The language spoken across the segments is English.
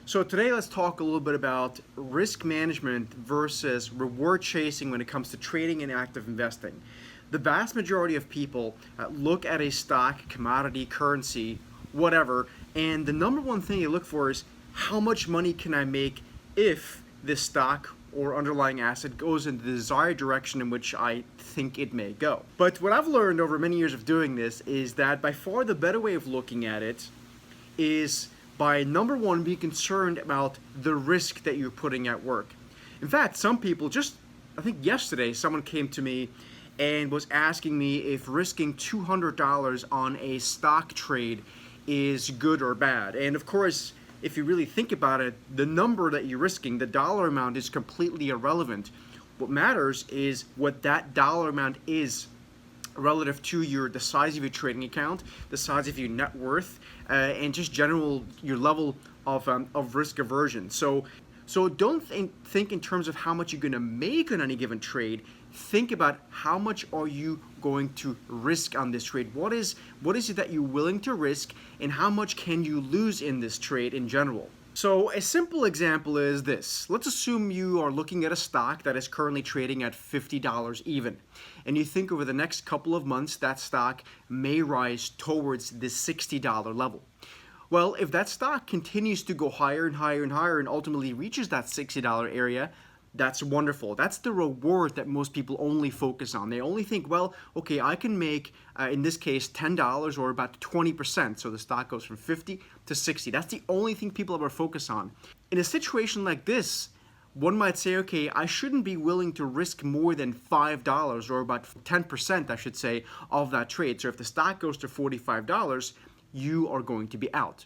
So today let's talk a little bit about risk management versus reward chasing when it comes to trading and active investing. The vast majority of people look at a stock, commodity, currency, whatever, and the number one thing they look for is how much money can I make if this stock or underlying asset goes in the desired direction in which I think it may go. But what I've learned over many years of doing this is that by far the better way of looking at it is by number one, being concerned about the risk that you're putting at work. In fact, some people I think yesterday, someone came to me and was asking me if risking $200 on a stock trade is good or bad. And of course, if you really think about it, the number that you're risking, the dollar amount, is completely irrelevant. What matters is what that dollar amount is relative to the size of your trading account, the size of your net worth, and just general your level of risk aversion. So don't think in terms of how much you're going to make on any given trade. Think about how much are you going to risk on this trade. What is it that you're willing to risk, and how much can you lose in this trade in general? So a simple example is this. Let's assume you are looking at a stock that is currently trading at $50 even, and you think over the next couple of months that stock may rise towards the $60 level. Well, if that stock continues to go higher and higher and higher and ultimately reaches that $60 area, that's wonderful. That's the reward that most people only focus on. They only think, well, okay, I can make, in this case, $10 or about 20%. So the stock goes from 50 to 60. That's the only thing people ever focus on. In a situation like this, one might say, okay, I shouldn't be willing to risk more than $5 or about 10%, I should say, of that trade. So if the stock goes to $45, you are going to be out.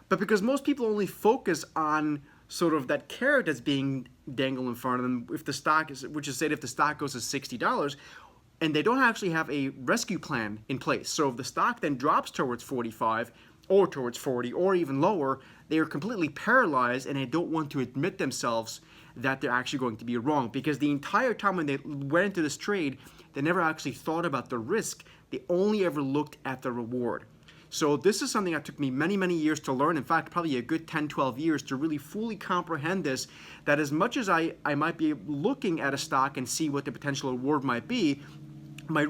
But because most people only focus on sort of that carrot that's being dangled in front of them, if the stock is, which is, say, if the stock goes to $60, and they don't actually have a rescue plan in place. So if the stock then drops towards 45 or towards 40 or even lower, they are completely paralyzed, and they don't want to admit themselves that they're actually going to be wrong, because the entire time when they went into this trade, they never actually thought about the risk. They only ever looked at the reward. So this is something that took me many, many years to learn. In fact, probably a good 10, 12 years to really fully comprehend this, that as much as I might be looking at a stock and see what the potential reward might be, my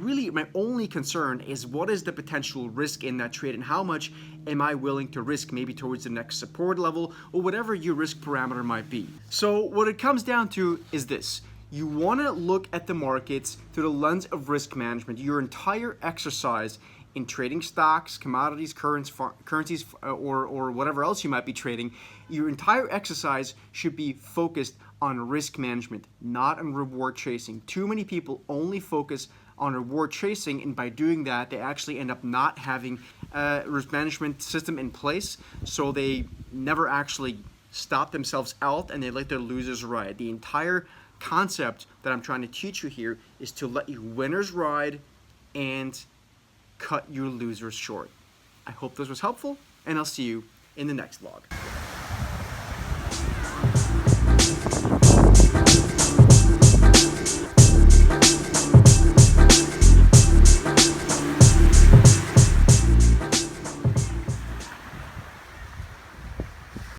only concern is what is the potential risk in that trade, and how much am I willing to risk, maybe towards the next support level or whatever your risk parameter might be. So what it comes down to is this. You want to look at the markets through the lens of risk management. Your entire exercise in trading stocks, commodities, currencies, or whatever else you might be trading, your entire exercise should be focused on risk management, not on reward chasing. Too many people only focus on reward chasing, and by doing that, they actually end up not having a risk management system in place, so they never actually stop themselves out, and they let their losers ride. The entire concept that I'm trying to teach you here is to let your winners ride and cut your losers short. I hope this was helpful, and I'll see you in the next vlog.